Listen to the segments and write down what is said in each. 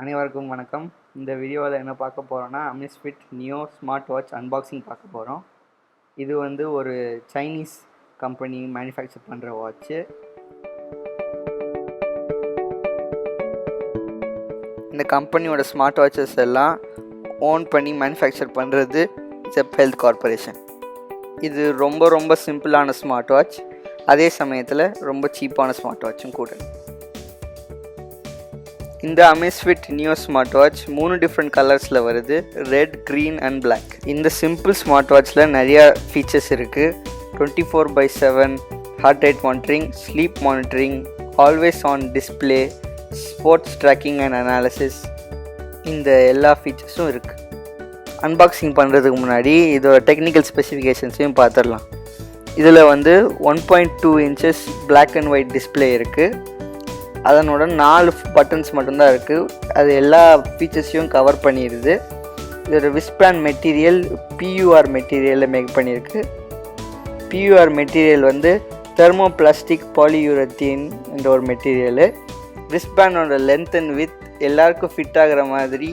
அனைவருக்கும் வணக்கம். இந்த வீடியோவில் என்ன பார்க்க போகிறோன்னா Amazfit Neo SmartWatch அன்பாக்சிங் பார்க்க போகிறோம். இது வந்து ஒரு சைனீஸ் கம்பெனி மேனுஃபேக்சர் பண்ணுற வாட்ச்சு. இந்த கம்பெனியோட ஸ்மார்ட் வாட்சஸ் எல்லாம் ஓன் பண்ணி மேனுஃபேக்சர் பண்ணுறது ஜெப் ஹெல்த் கார்பரேஷன். இது ரொம்ப சிம்பிளான ஸ்மார்ட் வாட்ச், அதே சமயத்தில் ரொம்ப சீப்பான ஸ்மார்ட் வாட்சும் கூட. இந்த Amazfit Neo Smartwatch 3 டிஃப்ரெண்ட் கலர்ஸில் வருது, ரெட், க்ரீன் அண்ட் பிளாக். இந்த சிம்பிள் ஸ்மார்ட் வாட்சில் நிறையா ஃபீச்சர்ஸ் இருக்குது. 24/7 heart rate monitoring, sleep monitoring, always on display, sports tracking and analysis, இந்த எல்லா ஃபீச்சர்ஸும் இருக்குது. அன்பாக்சிங் பண்ணுறதுக்கு முன்னாடி இதோட டெக்னிக்கல் ஸ்பெசிஃபிகேஷன்ஸையும் பார்த்துடலாம். இதில் வந்து 1.2 inches black and white display இருக்குது. அதனோட 4 பட்டன்ஸ் மட்டும்தான் இருக்குது. அது எல்லா ஃபீச்சர்ஸையும் கவர் பண்ணிடுது. இதோட விஸ்பேண்ட் மெட்டீரியல் PUR மெட்டீரியலில் மேக் பண்ணியிருக்கு. PUR மெட்டீரியல் வந்து தெர்மோ பிளாஸ்டிக் பாலியூரத்தீன் என்ற ஒரு மெட்டீரியலு. விஸ்பேண்டோட லென்த் அண்ட் வித் எல்லாருக்கும் ஃபிட் ஆகிற மாதிரி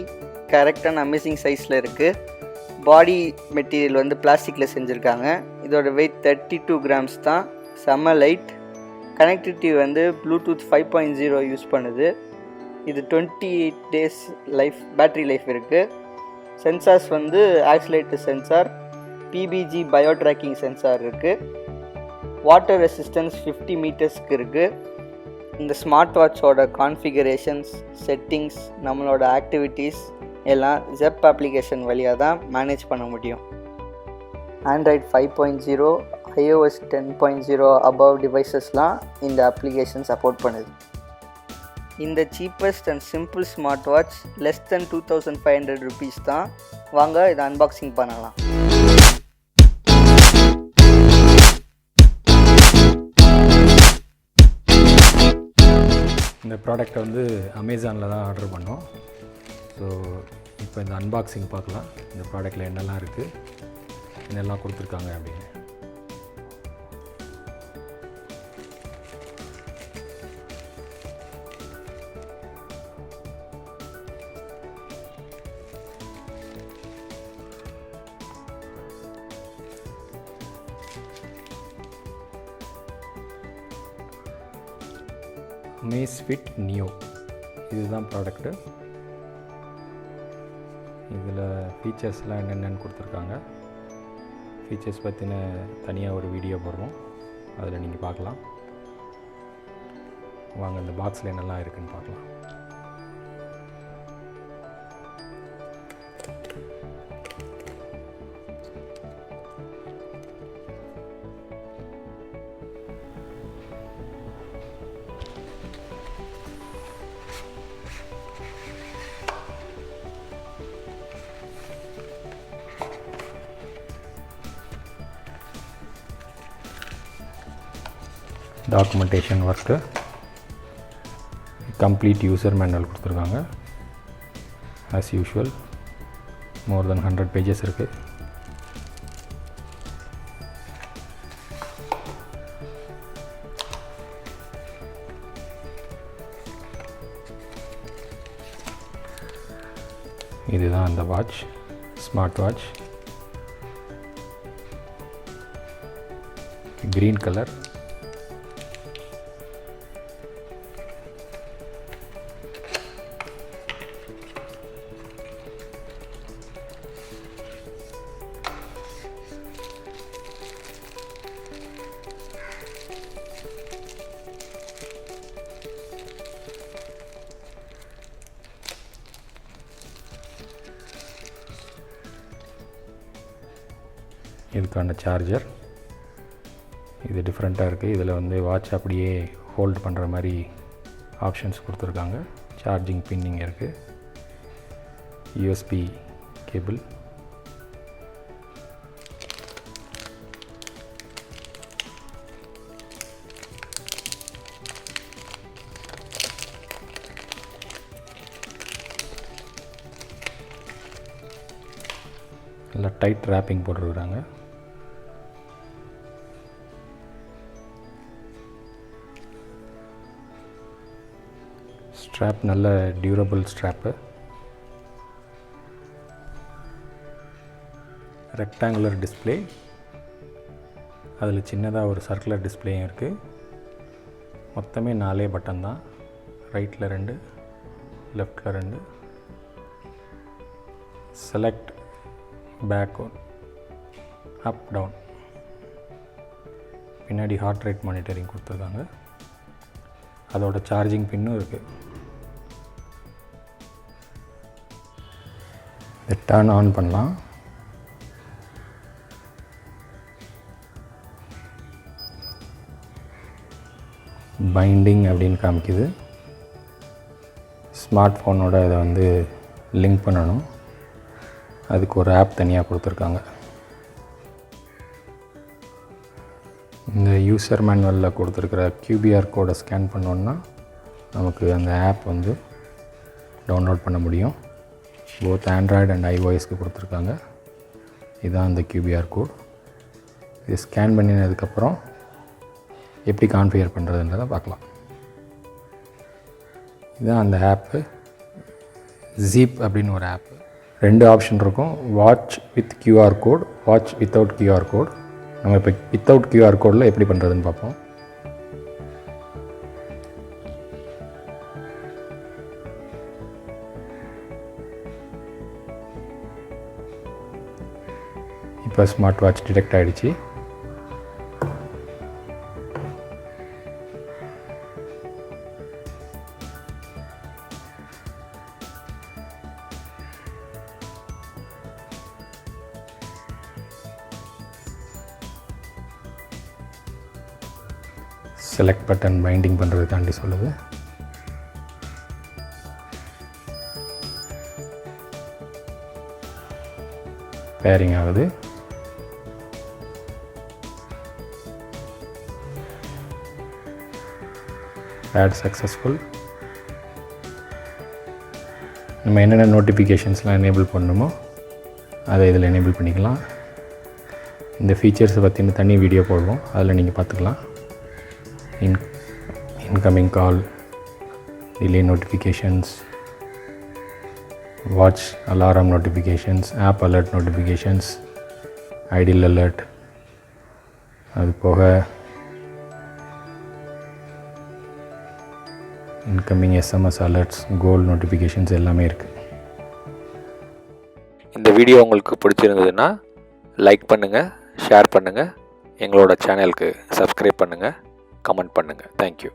கரெக்டான அமேசிங் சைஸில் இருக்குது. பாடி மெட்டீரியல் வந்து பிளாஸ்டிக்கில் செஞ்சுருக்காங்க. இதோட வெயிட் 32 கிராம்ஸ் தான். செம்ம லைட். கனெக்டிவிட்டி வந்து ப்ளூடூத் 5.0 யூஸ் பண்ணுது. இது 28 டேஸ் பேட்ரி லைஃப் இருக்குது. சென்சார்ஸ் வந்து accelerator sensor, PBG bio tracking sensor இருக்குது. வாட்டர் ரெசிஸ்டன்ஸ் 50 மீட்டர்ஸ்க்கு இருக்குது. இந்த ஸ்மார்ட் வாட்சோட கான்ஃபிகரேஷன்ஸ், செட்டிங்ஸ், நம்மளோட ஆக்டிவிட்டீஸ் எல்லாம் ஜெப் அப்ளிகேஷன் வழியாக தான் மேனேஜ் பண்ண முடியும். ஆண்ட்ராய்ட் 5.0, iOS 10.0 above டிவைசஸ்லாம் இந்த அப்ளிகேஷன் சப்போர்ட் பண்ணுது. இந்த cheapest and simple smart watch less than 2500 rupees தான். வாங்க இதை அன்பாக்சிங் பண்ணலாம். இந்த ப்ராடக்டை வந்து அமேசானில் தான் ஆர்டர் பண்ணோம். ஸோ இப்போ இந்த அன்பாக்சிங் பார்க்கலாம். இந்த ப்ராடக்டில் என்னெல்லாம் இருக்குது, என்னெல்லாம் கொடுத்துருக்காங்க அப்படின்னு. Amazfit Neo இதுதான் ப்ராடக்ட்டு. இதில் ஃபீச்சர்ஸ்லாம் என்னென்னு கொடுத்துருக்காங்க. ஃபீச்சர்ஸ் பற்றின தனியாக ஒரு வீடியோ போடுறோம், அதில் நீங்கள் பார்க்கலாம். வாங்க இந்த பாக்ஸில் என்னெல்லாம் இருக்குதுன்னு பார்க்கலாம். Documentation work, complete user manual கொடுத்துருக்காங்க. ஆஸ் யூஷுவல் மோர் தென் 100 பேஜஸ் இருக்குது. இதுதான் அந்த watch, smart watch. Green colour. இதுக்கான சார்ஜர். இது டிஃப்ரெண்ட்டாக இருக்குது. இதில் வந்து வாட்ச் அப்படியே ஹோல்ட் பண்ணுற மாதிரி ஆப்ஷன்ஸ் கொடுத்துருக்காங்க. சார்ஜிங் பின்னிங் இருக்குது. USB cable. நல்லா டைட் ரேப்பிங் போட்டுருக்குறாங்க. ஸ்ட்ராப் நல்ல டியூரபிள் ஸ்ட்ராப்பு. ரெக்டாங்குலர் டிஸ்பிளே, அதில் சின்னதாக ஒரு சர்க்குலர் டிஸ்பிளேயும் இருக்குது. மொத்தமே 4 பட்டன் தான். ரைட்டில் 2, லெஃப்டில் 2. Select backward, up down. பின்னாடி ஹார்ட் ரேட் மானிட்டரிங் கொடுத்துருக்காங்க. அதோட சார்ஜிங் பின்னும் இருக்குது. இதை டர்ன் ஆன் பண்ணலாம். பைண்டிங் அப்படின்னு காமிக்குது. ஸ்மார்ட் ஃபோனோட இதை வந்து லிங்க் பண்ணணும். அதுக்கு ஒரு ஆப் தனியாக கொடுத்துருக்காங்க. இந்த யூசர் மேனுவலில் கொடுத்துருக்கிற QBR கோடை ஸ்கேன் பண்ணோன்னா நமக்கு அந்த ஆப் வந்து டவுன்லோட் பண்ண முடியும். போத் ஆண்ட்ராய்டு அண்ட் iOSக்கு கொடுத்துருக்காங்க. இதுதான் அந்த QBR கோட். இது ஸ்கேன் பண்ணினதுக்கப்புறம் எப்படி கான்ஃபிகர் பண்ணுறதுன்றதை பார்க்கலாம். இதுதான் அந்த ஆப்பு. ஜீப் அப்படின்னு ஒரு ஆப்பு. 2 ஆப்ஷன் இருக்கும். Watch with QR code, watch without QR code. நம்ம இப்போ வித்தவுட் QR கோடில் எப்படி பண்ணுறதுன்னு பார்ப்போம். இப்போ ஸ்மார்ட் வாட்ச் டிடெக்ட் ஆகிடுச்சு. செலக்ட் பட்டன் பைண்டிங் பண்ணுறது தாண்டி சொல்லுது. பேரிங் ஆகுது. Add successful. நம்ம என்னென்ன நோட்டிஃபிகேஷன்ஸ்லாம் எனேபிள் பண்ணணுமோ அதை இதில் எனேபிள் பண்ணிக்கலாம். இந்த ஃபீச்சர்ஸை பற்றின தனி வீடியோ போடுவோம், அதில் நீங்கள் பார்த்துக்கலாம். incoming call, delay notifications, watch alarm notifications, app alert notifications, idle alert, அது போக incoming SMS alerts, goal notifications எல்லாமே இருக்குது. இந்த வீடியோ உங்களுக்கு பிடிச்சிருந்ததுன்னா லைக் பண்ணுங்கள், ஷேர் பண்ணுங்கள், எங்களோட சேனலுக்கு சப்ஸ்கிரைப் பண்ணுங்கள், கமெண்ட் பண்ணுங்கள். தேங்க்யூ.